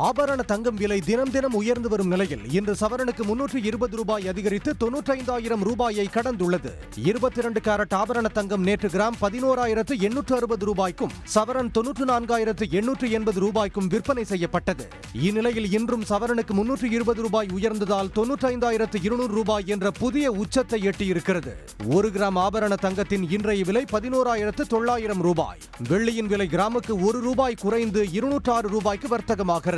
ஆபரண தங்கம் விலை தினம் தினம் உயர்ந்து வரும் நிலையில் இன்று சவரனுக்கு 320 ரூபாய் அதிகரித்து 95,000 ரூபாயை கடந்துள்ளது. 22 கேரட் ஆபரண தங்கம் நேற்று கிராம் 11,860 ரூபாய்க்கும் சவரன் 94,880 ரூபாய்க்கும் விற்பனை செய்யப்பட்டது. இந்நிலையில் இன்றும் சவரனுக்கு 320 ரூபாய் உயர்ந்ததால் 95,200 ரூபாய் என்ற புதிய உச்சத்தை எட்டியிருக்கிறது. 1 கிராம் ஆபரண தங்கத்தின் இன்றைய விலை 11,900 ரூபாய். வெள்ளியின் விலை கிராமுக்கு 1 ரூபாய் குறைந்து 206 ரூபாய்க்கு வர்த்தகமாகிறது.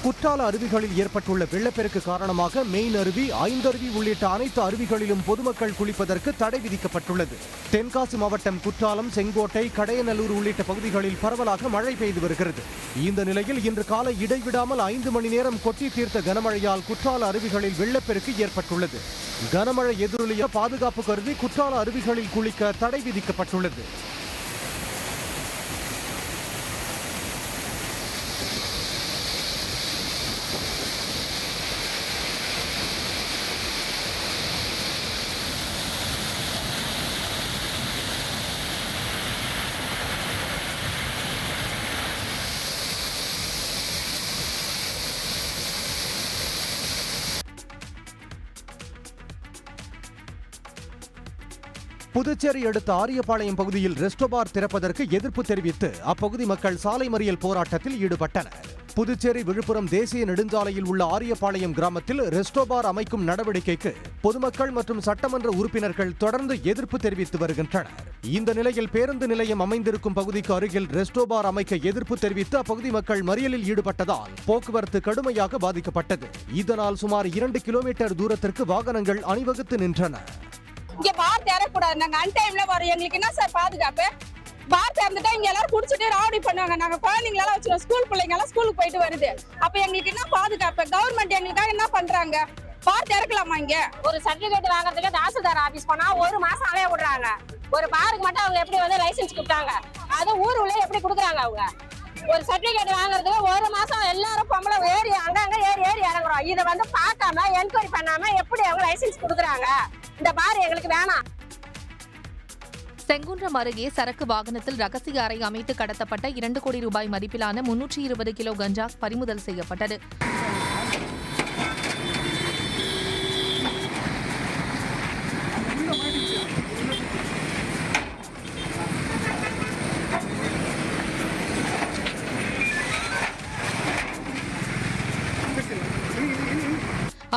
குற்றால அருவிகளில் ஏற்பட்டுள்ள வெள்ளப்பெருக்கு காரணமாக மெயின் அருவி, ஐந்தருவி உள்ளிட்ட அனைத்து அருவிகளிலும் பொதுமக்கள் குளிப்பதற்கு தடை விதிக்கப்பட்டுள்ளது. தென்காசி மாவட்டம் குற்றாலம், செங்கோட்டை, கடையநல்லூர் உள்ளிட்ட பகுதிகளில் பரவலாக மழை பெய்து வருகிறது. இந்த நிலையில் இன்று காலை இடைவிடாமல் 5 மணி நேரம் கொட்டி தீர்த்த கனமழையால் குற்றால அருவிகளில் வெள்ளப்பெருக்கு ஏற்பட்டுள்ளது. கனமழை எதிரொலிய பாதுகாப்பு கருதி குற்றால அருவிகளில் குளிக்க தடை விதிக்கப்பட்டுள்ளது. புதுச்சேரி அடுத்த ஆரியபாளையம் பகுதியில் ரெஸ்டோபார் திறப்பதற்கு எதிர்ப்பு தெரிவித்து அப்பகுதி மக்கள் சாலை மறியல் போராட்டத்தில் ஈடுபட்டனர். புதுச்சேரி விழுப்புரம் தேசிய நெடுஞ்சாலையில் உள்ள ஆரியபாளையம் கிராமத்தில் ரெஸ்டோபார் அமைக்கும் நடவடிக்கைக்கு பொதுமக்கள் மற்றும் சட்டமன்ற உறுப்பினர்கள் தொடர்ந்து எதிர்ப்பு தெரிவித்து வருகின்றனர். இந்த நிலையில் பேருந்து நிலையம் அமைந்திருக்கும் பகுதிக்கு அருகில் ரெஸ்டோபார் அமைக்க எதிர்ப்பு தெரிவித்து அப்பகுதி மக்கள் மறியலில் ஈடுபட்டதால் போக்குவரத்து கடுமையாக பாதிக்கப்பட்டது. இதனால் சுமார் 2 கிலோமீட்டர் தூரத்திற்கு வாகனங்கள் அணிவகுத்து நின்றன. இங்க பார் தேரக்கூடாது. நாங்க அன்டைம்ல வரோம். எங்களுக்கு என்ன சார் பாதுகாப்பு? பார் திறந்துட்டா இங்க எல்லாரும் குடிச்சிட்டு ராவடி பண்ணுவாங்க. நாங்க குழந்தைங்களெல்லாம் வச்சிருக்கோம். ஸ்கூல் பிள்ளைங்க எல்லாம் ஸ்கூலுக்கு போயிட்டு வருது. அப்ப எங்களுக்கு என்ன பாதுகாப்பு? கவர்மெண்ட் எங்களுக்காக என்ன பண்றாங்க? பார் திறக்கலாமா? இங்க ஒரு சர்டிபிகேட் வாங்குறதுக்கு தாசில்தார் ஆபீஸ் போனா 1 மாசம் அவே விடுறாங்க. ஒரு பாருக்கு மட்டும் அவங்க எப்படி வந்து லைசன்ஸ் கொடுத்தாங்க? அது ஊர் உள்ள எப்படி கொடுக்குறாங்க? அவங்க ஒரு சர்டிபிகேட் வாங்குறதுக்கு 1 மாசம் எல்லாரும் பொம்பளை ஏறி அங்கங்க ஏறி இறங்குறோம். இதை வந்து பார்க்காம என்கொயரி பண்ணாம எப்படி அவங்க லைசன்ஸ் கொடுக்குறாங்க? இந்த பார் எங்களுக்கு வேணாம். செங்குன்றம் அருகே சரக்கு வாகனத்தில் ரகசிய அறை அமைத்து கடத்தப்பட்ட 2 கோடி ரூபாய் மதிப்பிலான 320 கிலோ கஞ்சா பறிமுதல் செய்யப்பட்டது.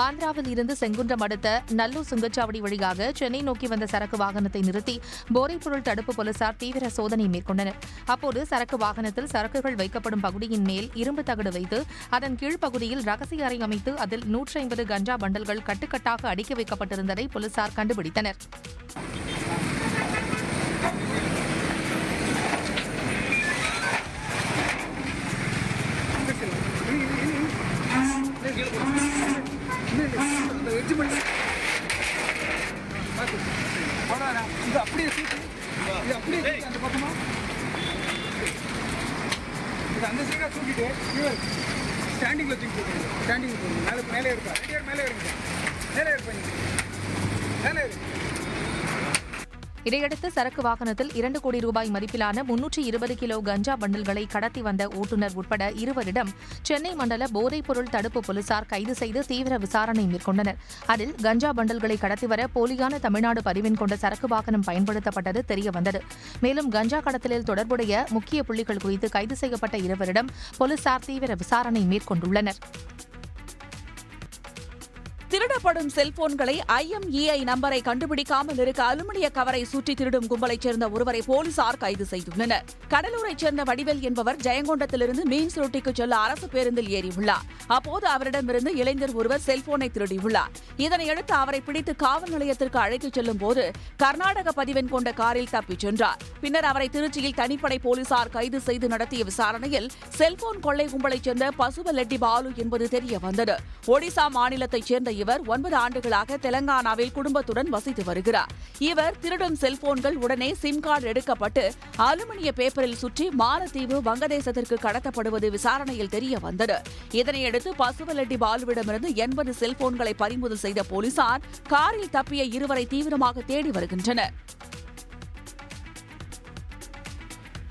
ஆந்திராவில் இருந்து செங்குன்றம் அடுத்த நல்லூர் சுங்கச்சாவடி வழியாக சென்னை நோக்கி வந்த சரக்கு வாகனத்தை நிறுத்தி போதைப்பொருள் தடுப்பு போலீசார் தீவிர சோதனை மேற்கொண்டனர். அப்போது சரக்கு வாகனத்தில் சரக்குகள் வைக்கப்படும் பகுதியின் மேல் இரும்பு தகடு வைத்து அதன் கீழ்ப்பகுதியில் ரகசிய அறை அமைத்து அதில் 150 கஞ்சா பண்டல்கள் கட்டுக்கட்டாக அடுக்கி வைக்கப்பட்டிருந்ததை போலீசார் கண்டுபிடித்தனர். இதையடுத்து சரக்கு வாகனத்தில் 2 கோடி ரூபாய் மதிப்பிலான 320 கிலோ கஞ்சா பண்டல்களை கடத்தி வந்த ஓட்டுநர் உட்பட 2 சென்னை மண்டல போதைப்பொருள் தடுப்பு போலீசார் கைது செய்து தீவிர விசாரணை மேற்கொண்டனர். அதில் கஞ்சா பண்டல்களை கடத்தி வர போலியான தமிழ்நாடு பதிவெண் கொண்ட சரக்கு வாகனம் பயன்படுத்தப்பட்டது தெரியவந்தது. மேலும் கஞ்சா கடத்தலில் தொடர்புடைய முக்கிய புள்ளிகள் குறித்து கைது செய்யப்பட்ட 2 போலீசார் தீவிர விசாரணை மேற்கொண்டுள்ளனர். திருடப்படும் செல்போன்களை IMEI நம்பரை கண்டுபிடிக்காமல் இருக்க அலுமினிய கவரை சுற்றி திருடும் கும்பலைச் சேர்ந்த ஒருவரை போலீசார் கைது செய்துள்ளனர். கடலூரைச் சேர்ந்த வடிவேல் என்பவர் ஜெயங்கொண்டத்திலிருந்து மீன்ஸ் ரொட்டிக்கு செல்ல அரசு பேருந்தில் ஏறியுள்ளார். அப்போது அவரிடமிருந்து இளைஞர் ஒருவர் செல்போனை திருடியுள்ளார். இதனையடுத்து அவரை பிடித்து காவல் நிலையத்திற்கு அழைத்துச் செல்லும் போது கர்நாடக பதிவெண் கொண்ட காரில் தப்பிச் சென்றார். பின்னர் அவரை திருச்சியில் தனிப்படை போலீசார் கைது செய்து நடத்திய விசாரணையில் செல்போன் கொள்ளை கும்பலைச் சேர்ந்த பசுவலெட்டி பாலு என்பது தெரியவந்தது. ஒடிசா மாநிலத்தைச் சேர்ந்த இவர் 9 ஆண்டுகளாக தெலங்கானாவில் குடும்பத்துடன் வசித்து வருகிறார். இவர் திருடும் செல்போன்கள் உடனே சிம் கார்டு எடுக்கப்பட்டு அலுமினிய பேப்பரில் சுற்றி மாலத்தீவு, வங்கதேசத்திற்கு கடத்தப்படுவது விசாரணையில் தெரிய வந்தது. இதனையடுத்து பசுவலெட்டி பாலுவிடமிருந்து 80 செல்போன்களை பறிமுதல் செய்த போலீசார் காரில் தப்பிய 2 தீவிரமாக தேடி வருகின்றனர்.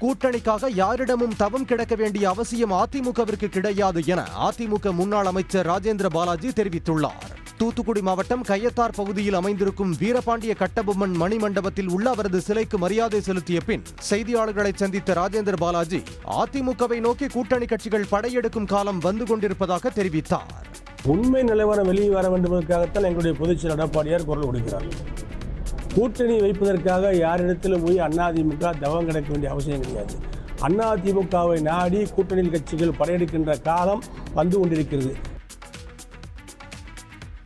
கூட்டணிக்காக யாரிடமும் தவம் கிடக்க வேண்டிய அவசியம் அதிமுகவிற்கு கிடையாது என அதிமுக முன்னாள் அமைச்சர் ராஜேந்திர பாலாஜி தெரிவித்துள்ளார். தூத்துக்குடி மாவட்டம் கயத்தார் பகுதியில் அமைந்திருக்கும் வீரபாண்டிய கட்டபொம்மன் மணிமண்டபத்தில் உள்ள அவரது சிலைக்கு மரியாதை செலுத்திய பின் செய்தியாளர்களை சந்தித்த ராஜேந்திர பாலாஜி அதிமுகவை நோக்கி கூட்டணி கட்சிகள் படையெடுக்கும் காலம் வந்து கொண்டிருப்பதாக தெரிவித்தார். உண்மை நிலவரம் வெளியே வர வேண்டும் என்பதற்காகத்தான் எங்களுடைய பொதுச்செயலாளர் எடப்பாடியார் குரல் கொடுக்கிறார். கூட்டணி வைப்பதற்காக யாரிடத்திலும் போய் அதிமுக தவம் கிடக்க வேண்டிய அவசியம் கிடையாது. அதிமுகவை நாடி கூட்டணி கட்சிகள் படையெடுக்கின்ற காலம் வந்து கொண்டிருக்கிறது.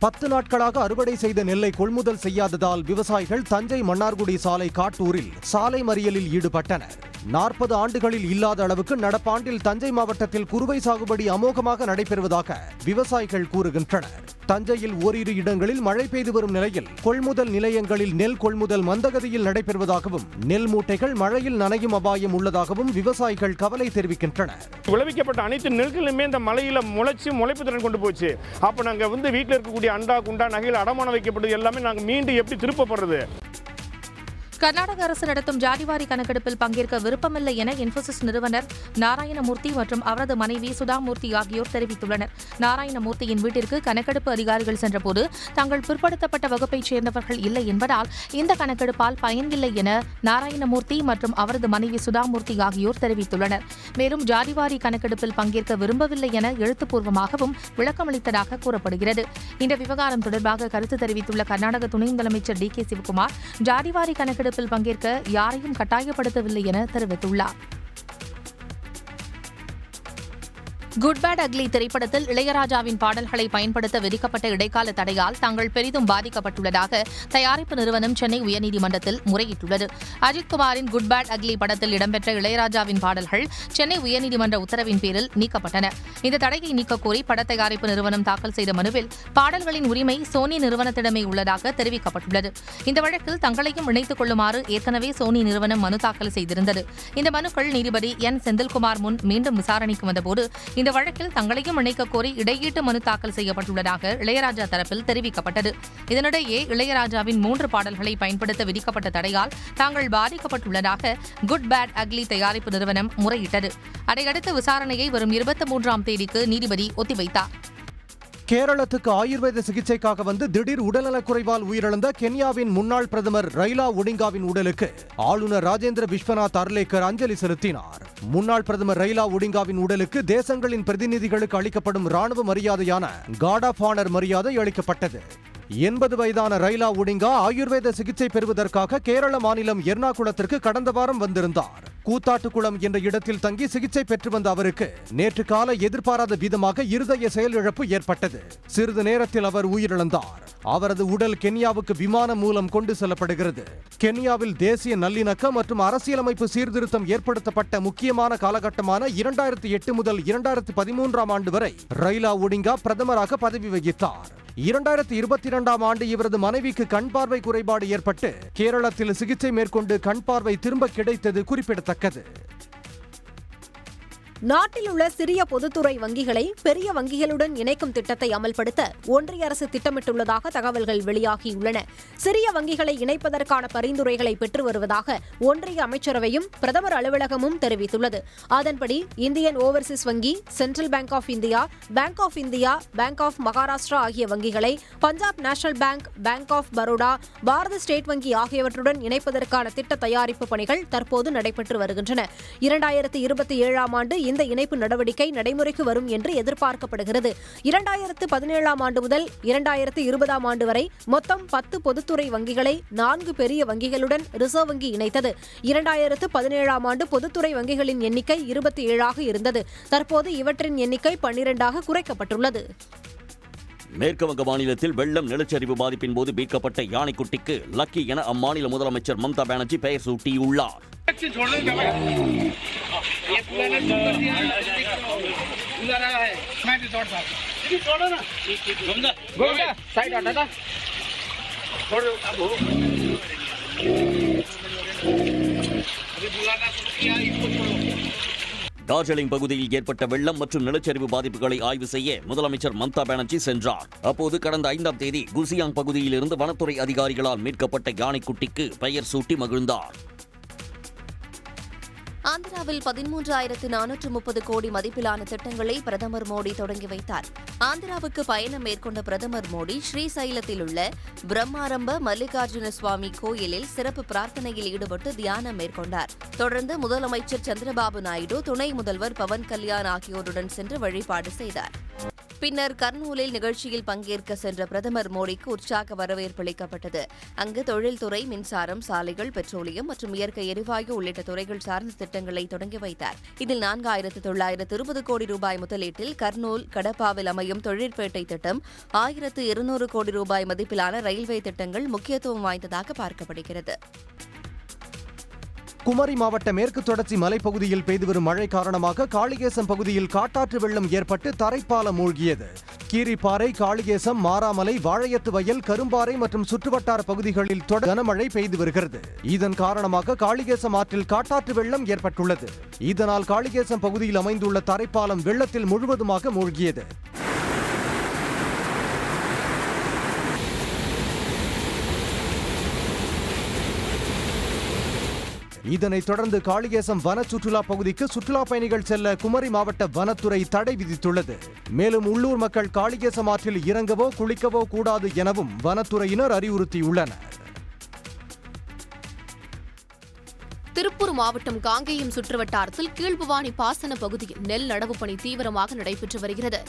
10 நாட்களாக அறுவடை செய்த நெல்லை கொள்முதல் செய்யாததால் விவசாயிகள் தஞ்சை மன்னார்குடி சாலை காட்டூரில் சாலை மறியலில் ஈடுபட்டனர். 40 ஆண்டுகளில் இல்லாத அளவுக்கு நடப்பாண்டில் தஞ்சை மாவட்டத்தில் குறுவை சாகுபடி அமோகமாக நடைபெறுவதாக விவசாயிகள் கூறுகின்றனர். தஞ்சையில் ஓரிரு இடங்களில் மழை பெய்து வரும் நிலையில் கொள்முதல் நிலையங்களில் நெல் கொள்முதல் மந்தகதியில் நடைபெறுவதாகவும் நெல் மூட்டைகள் மழையில் நனையும் அபாயம் உள்ளதாகவும் விவசாயிகள் கவலை தெரிவிக்கின்றனர். விளைவிக்கப்பட்ட அனைத்து நெல்களுமே இந்த மழையில முளைப்பு திறன் கொண்டு போச்சு. அப்ப நாங்க வீட்டில் இருக்கக்கூடிய அண்டா குண்டா நகையில் அடமானம் வைக்கப்பட்டது எல்லாமே நாங்க மீண்டும் எப்படி திருப்பப்படுறது? கர்நாடக அரசு நடத்தும் ஜாதிவாரி கணக்கெடுப்பில் பங்கேற்க விருப்பமில்லை என இன்போசிஸ் நிறுவனர் நாராயணமூர்த்தி மற்றும் அவரது மனைவி சுதாமூர்த்தி ஆகியோர் தெரிவித்துள்ளனர். நாராயணமூர்த்தியின் வீட்டிற்கு கணக்கெடுப்பு அதிகாரிகள் சென்றபோது தாங்கள் பிற்படுத்தப்பட்ட வகுப்பைச் சேர்ந்தவர்கள் இல்லை என்பதால் இந்த கணக்கெடுப்பால் பயனில்லை என நாராயணமூர்த்தி மற்றும் அவரது மனைவி சுதாமூர்த்தி ஆகியோர் தெரிவித்துள்ளனர். மேலும் ஜாதிவாரி கணக்கெடுப்பில் பங்கேற்க விரும்பவில்லை என எழுத்துப்பூர்வமாகவும் விளக்கமளித்ததாக கூறப்படுகிறது. இந்த விவகாரம் தொடர்பாக கருத்து தெரிவித்துள்ள கர்நாடக துணை முதலமைச்சர் டி.கே. சிவகுமார் ஜாதிவாரி கணக்கெடுப்பு பங்கேற்க யாரையும் கட்டாயப்படுத்தவில்லை என தெரிவித்துள்ளார். குட் பேட் அக்லி திரைப்படத்தில் இளையராஜாவின் பாடல்களை பயன்படுத்த விதிக்கப்பட்ட இடைக்கால தடையால் தாங்கள் பெரிதும் பாதிக்கப்பட்டுள்ளதாக தயாரிப்பு நிறுவனம் சென்னை உயர்நீதிமன்றத்தில் முறையிட்டுள்ளது. அஜித்குமாரின் குட் பேட் அக்லி படத்தில் இடம்பெற்ற இளையராஜாவின் பாடல்கள் சென்னை உயர்நீதிமன்ற உத்தரவின் பேரில் நீக்கப்பட்டன. இந்த தடையை நீக்கக்கோரி பட தயாரிப்பு நிறுவனம் தாக்கல் செய்த மனுவில் பாடல்களின் உரிமை சோனி நிறுவனத்திடமே உள்ளதாக தெரிவிக்கப்பட்டுள்ளது. இந்த வழக்கில் தங்களையும் இணைத்துக் கொள்ளுமாறு ஏற்கனவே சோனி நிறுவனம் மனு தாக்கல் செய்திருந்தது. இந்த மனுக்கள் நீதிபதி என் செந்தில்குமார் முன் மீண்டும் விசாரணைக்கு வந்தபோது இந்த வழக்கில் தங்களையும் இணைக்க கோரி இடையீட்டு மனு தாக்கல் செய்யப்பட்டுள்ளதாக இளையராஜா தரப்பில் தெரிவிக்கப்பட்டது. இதனிடையே இளையராஜாவின் 3 பாடல்களை பயன்படுத்த விதிக்கப்பட்ட தடையால் தாங்கள் பாதிக்கப்பட்டுள்ளதாக குட் பேட் அக்லி தயாரிப்பு நிறுவனம் முறையிட்டது. அதையடுத்து விசாரணையை வரும் 23ஆம் தேதிக்கு நீதிபதி ஒத்திவைத்தார். கேரளத்துக்கு ஆயுர்வேத சிகிச்சைக்காக வந்து திடீர் உடல்நலக்குறைவால் உயிரிழந்த கென்யாவின் முன்னாள் பிரதமர் ரைலா ஒடிங்காவின் உடலுக்கு ஆளுநர் ராஜேந்திர விஸ்வநாத் அர்லேக்கர் அஞ்சலி செலுத்தினார். முன்னாள் பிரதமர் ரைலா ஒடிங்காவின் உடலுக்கு தேசங்களின் பிரதிநிதிகளுக்கு அளிக்கப்படும் ராணுவ மரியாதையான கார்ட் ஆஃப் ஆனர் மரியாதை அளிக்கப்பட்டது. 80 வயதான ரைலா ஒடிங்கா ஆயுர்வேத சிகிச்சை பெறுவதற்காக கேரள மாநிலம் எர்ணாகுளத்திற்கு கடந்த வாரம் வந்திருந்தார். கூத்தாட்டுக்குளம் என்ற இடத்தில் தங்கி சிகிச்சை பெற்று வந்த அவருக்கு நேற்று காலை எதிர்பாராத விதமாக இருதய செயலிழப்பு ஏற்பட்டது. சிறிது நேரத்தில் அவர் உயிரிழந்தார். அவரது உடல் கென்யாவுக்கு விமானம் மூலம் கொண்டு செல்லப்படுகிறது. கென்யாவில் தேசிய நல்லிணக்கம் மற்றும் அரசியலமைப்பு சீர்திருத்தம் ஏற்படுத்தப்பட்ட முக்கியமான காலகட்டமான 2008 முதல் 2013ஆம் ஆண்டு வரை ரைலா ஒடிங்கா பிரதமராக பதவி வகித்தார். 2022ஆம் ஆண்டு இவரது மனைவிக்கு கண் பார்வை குறைபாடு ஏற்பட்டு கேரளத்தில் சிகிச்சை மேற்கொண்டு கண் பார்வை திரும்ப கிடைத்தது குறிப்பிடத்தக்கது. நாட்டில் உள்ள சிறிய பொதுத்துறை வங்கிகளை பெரிய வங்கிகளுடன் இணைக்கும் திட்டத்தை அமல்படுத்த ஒன்றிய அரசு திட்டமிட்டுள்ளதாக தகவல்கள் வெளியாகியுள்ளன. சிறிய வங்கிகளை இணைப்பதற்கான பரிந்துரைகளை பெற்று வருவதாக ஒன்றிய அமைச்சரவையும் பிரதமர் அலுவலகமும் தெரிவித்துள்ளது. அதன்படி இந்தியன் ஓவர்சீஸ் வங்கி, central bank of India, bank of India, bank of Maharashtra ஆகிய வங்கிகளை Punjab national bank, bank of Baroda, Bharat state வங்கி ஆகியவற்றுடன் இணைப்பதற்கான திட்ட தயாரிப்பு பணிகள் தற்போது நடைபெற்று வருகின்றன. 2027ஆம் ஆண்டு இந்த இணைப்பு நடவடிக்கை நடைமுறைக்கு வரும் என்று எதிர்பார்க்கப்படுகிறது. 2017ஆம் ஆண்டு முதல் 2020ஆம் ஆண்டு வரை மொத்தம் 10 பொதுத்துறை வங்கிகளை 4 பெரிய வங்கிகளுடன் ரிசர்வ் வங்கி இணைத்தது. 2017ஆம் ஆண்டு பொதுத்துறை வங்கிகளின் எண்ணிக்கை 27ஆக இருந்தது. தற்போது இவற்றின் எண்ணிக்கை 12ஆக குறைக்கப்பட்டுள்ளது. மேற்குவங்க மாநிலத்தில் வெள்ளம் நிலச்சரிவு பாதிப்பின் போது மீட்கப்பட்ட யானைக்குட்டிக்கு லக்கி என அம்மாநில முதலமைச்சர் மம்தா பானர்ஜி பெயர் சூட்டியுள்ளார். டார்ஜிலிங் பகுதியில் ஏற்பட்ட வெள்ளம் மற்றும் நிலச்சரிவு பாதிப்புகளை ஆய்வு செய்ய முதலமைச்சர் மம்தா பானர்ஜி சென்றார். அப்போது கடந்த 5ஆம் தேதி குசியாங் பகுதியில் இருந்து வனத்துறை அதிகாரிகளால் மீட்கப்பட்ட யானைக்குட்டிக்கு பெயர் சூட்டி மகிழ்ந்தார். ஆந்திராவில் 13,430 கோடி மதிப்பிலான திட்டங்களை பிரதமர் மோடி தொடங்கி வைத்தார். ஆந்திராவுக்கு பயணம் மேற்கொண்ட பிரதமர் மோடி ஸ்ரீசைலத்தில் உள்ள பிரம்மாரம்ப மல்லிகார்ஜுன சுவாமி கோயிலில் சிறப்பு பிரார்த்தனையில் ஈடுபட்டு தியானம் மேற்கொண்டார். தொடர்ந்து முதலமைச்சர் சந்திரபாபு நாயுடு, துணை முதல்வர் பவன் கல்யாண் ஆகியோருடன் சென்று வழிபாடு செய்தார். பின்னர் கர்னூலில் நிகழ்ச்சியில் பங்கேற்க சென்ற பிரதமர் மோடிக்கு உற்சாக வரவேற்பு அளிக்கப்பட்டது. அங்கு தொழில்துறை, மின்சாரம், சாலைகள், பெட்ரோலியம் மற்றும் இயற்கை எரிவாயு உள்ளிட்ட துறைகள் சார்ந்த திட்டங்களை தொடங்கி வைத்தார். இதில் 4,920 கோடி ரூபாய் முதலீட்டில் கர்னூல் கடப்பாவில் அமையும் தொழிற்பேட்டை திட்டம், 1,200 கோடி ரூபாய் மதிப்பிலான ரயில்வே திட்டங்கள் முக்கியத்துவம் வாய்ந்ததாக பார்க்கப்படுகிறது. குமரி மாவட்ட மேற்கு தொடர்ச்சி மலைப்பகுதியில் பெய்து வரும் மழை காரணமாக காளிகேசம் பகுதியில் காட்டாற்று வெள்ளம் ஏற்பட்டு தரைப்பாலம் மூழ்கியது. கீரிப்பாறை, காளிகேசம், மாராமலை, வாழையத்து வயல், கரும்பாறை மற்றும் சுற்றுவட்டார பகுதிகளில் தொடர் கனமழை பெய்து வருகிறது. இதன் காரணமாக காளிகேசம் ஆற்றில் காட்டாற்று வெள்ளம் ஏற்பட்டுள்ளது. இதனால் காளிகேசம் பகுதியில் அமைந்துள்ள தரைப்பாலம் வெள்ளத்தில் முழுவதுமாக மூழ்கியது. இதனைத் தொடர்ந்து காளிகேசம் வன சுற்றுலா பகுதிக்கு சுற்றுலா பயணிகள் செல்ல குமரி மாவட்ட வனத்துறை தடை விதித்துள்ளது. மேலும் உள்ளூர் மக்கள் காளிகேசம் ஆற்றில் இறங்கவோ குளிக்கவோ கூடாது எனவும் வனத்துறையினர் அறிவுறுத்தியுள்ளனர். திருப்பூர் மாவட்டம் காங்கேயம் சுற்றுவட்டாரத்தில் கீழ்பவானி பாசன பகுதியில் நெல் நடவு பணி தீவிரமாக நடைபெற்று வருகிறது.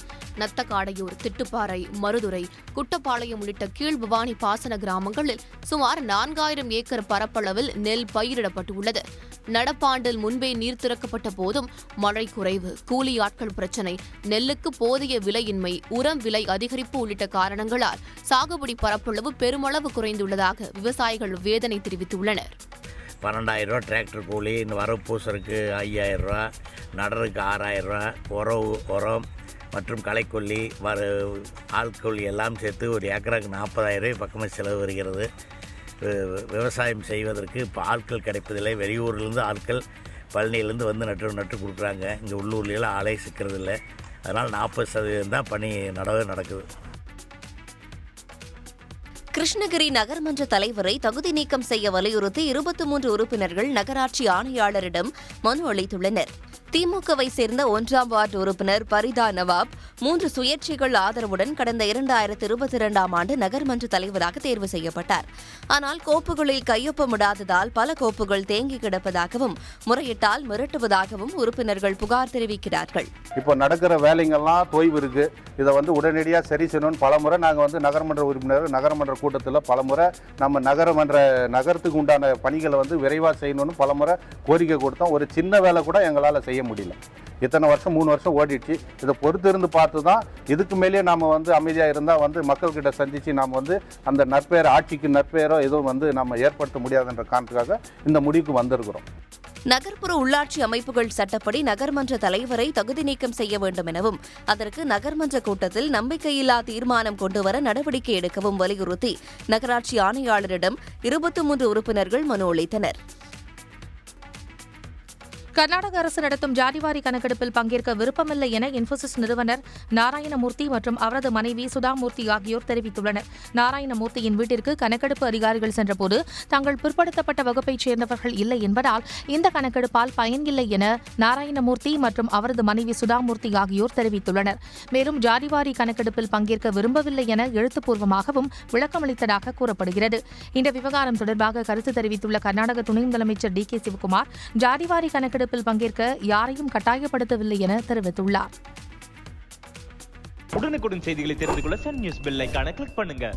நத்தக்காடையூர், திட்டுப்பாறை, மருதுரை, குட்டப்பாளையம் உள்ளிட்ட கீழ்பவானி பாசன கிராமங்களில் சுமார் 4,000 ஏக்கர் பரப்பளவில் நெல் பயிரிடப்பட்டுள்ளது. நடப்பாண்டில் முன்பே நீர் திறக்கப்பட்ட போதும் மழை குறைவு, கூலி ஆட்கள் பிரச்சினை, நெல்லுக்கு போதிய விலையின்மை, உரம் விலை அதிகரிப்பு உள்ளிட்ட காரணங்களால் சாகுபடி பரப்பளவு பெருமளவு குறைந்துள்ளதாக விவசாயிகள் வேதனை தெரிவித்துள்ளனர். 12,000 ரூபா டிராக்டர் கூலி, இந்த வரவு பூசருக்கு 5,000 ரூபா, நடருக்கு 6,000 ரூபா, உரம் மற்றும் களைக்கொல்லி ஆள்கொல்லி எல்லாம் சேர்த்து ஒரு ஏக்கருக்கு 40,000 பக்கமாக செலவு வருகிறது. விவசாயம் செய்வதற்கு இப்போ ஆட்கள் கிடைப்பதில்லை. வெளியூர்லேருந்து ஆட்கள் பழனியிலேருந்து வந்து நட்டு கொடுக்குறாங்க. இங்கே உள்ளூர்லாம் ஆளே சிக்கிறதில்லை. அதனால் 40% தான் பணி நடக்குது. கிருஷ்ணகிரி நகர்மன்ற தலைவரை தகுதி நீக்கம் செய்ய வலியுறுத்தி 23 உறுப்பினர்கள் நகராட்சி ஆணையாளரிடம் மனு அளித்துள்ளனர். திமுகவை சேர்ந்த 1ஆம் வார்டு உறுப்பினர் பரிதா நவாப் 3 சுயேட்சைகள் ஆதரவுடன் கடந்த 2022ஆம் ஆண்டு நகர்மன்ற தலைவராக தேர்வு செய்யப்பட்டார். ஆனால் கோப்புகளில் கையொப்பமிடாததால் பல கோப்புகள் தேங்கி கிடப்பதாகவும், முறையிட்டால் மிரட்டுவதாகவும் உறுப்பினர்கள் புகார் தெரிவிக்கிறார்கள். இப்போ நடக்கிற வேலைங்கள்லாம் தொய்வு இருக்கு. இதை உடனடியாக சரி செய்யணும்னு பலமுறை நாங்கள் நகரமன்ற உறுப்பினர் நகரமன்ற கூட்டத்தில் பலமுறை நம்ம நகரத்துக்கு உண்டான பணிகளை விரைவாக செய்யணும்னு பலமுறை கோரிக்கை கொடுத்தோம். ஒரு சின்ன வேலை கூட எங்களால் செய்ய முடியல. இத்தனை வருஷம் 3 வருஷம் ஓடிடுச்சு. இதை பொறுத்து இருந்து பார்த்து தான் இதுக்கு மேலே நாம் அமைதியாக இருந்தால் மக்கள்கிட்ட சந்தித்து நாம் அந்த நற்பெயர், ஆட்சிக்கு நற்பெயரோ எதுவும் நம்ம ஏற்படுத்த முடியாதுன்ற காரணத்துக்காக இந்த முடிவுக்கு வந்திருக்கிறோம். நகர்ப்புற உள்ளாட்சி அமைப்புகள் சட்டப்படி நகர்மன்ற தலைவரை தகுதி நீக்கம் செய்ய வேண்டும் எனவும், அதற்கு நகர்மன்ற கூட்டத்தில் நம்பிக்கையில்லா தீர்மானம் கொண்டுவர நடவடிக்கை எடுக்கவும் வலியுறுத்தி நகராட்சி ஆணையாளரிடம் 23 உறுப்பினர்கள் மனு அளித்தனர். கர்நாடக அரசு நடத்தும் ஜாதிவாரி கணக்கெடுப்பில் பங்கேற்க விருப்பமில்லை என இன்போசிஸ் நிறுவனர் நாராயணமூர்த்தி மற்றும் அவரது மனைவி சுதாமூர்த்தி ஆகியோர் தெரிவித்துள்ளனர். நாராயணமூர்த்தியின் வீட்டிற்கு கணக்கெடுப்பு அதிகாரிகள் சென்றபோது தாங்கள் பிற்படுத்தப்பட்ட வகுப்பைச் சேர்ந்தவர்கள் இல்லை என்பதால் இந்த கணக்கெடுப்பால் பயன் இல்லை என நாராயணமூர்த்தி மற்றும் அவரது மனைவி சுதாமூர்த்தி ஆகியோர் தெரிவித்துள்ளனர். மேலும் ஜாதிவாரி கணக்கெடுப்பில் பங்கேற்க விரும்பவில்லை என எழுத்துப்பூர்வமாகவும் விளக்கமளித்ததாக கூறப்படுகிறது. இந்த விவகாரம் தொடர்பாக கருத்து தெரிவித்துள்ள கர்நாடக துணை முதலமைச்சர் டி.கே. சிவக்குமார், ஜாதிவாரி கணக்கெடுப்பில் பங்கேற்க யாரையும் கட்டாயப்படுத்தவில்லை என தெரிவித்துள்ளார். உடனுக்குடன் செய்திகளை தெரிந்து கொள்ள சன் நியூஸ் பெல் ஐகானை கிளிக் பண்ணுங்க.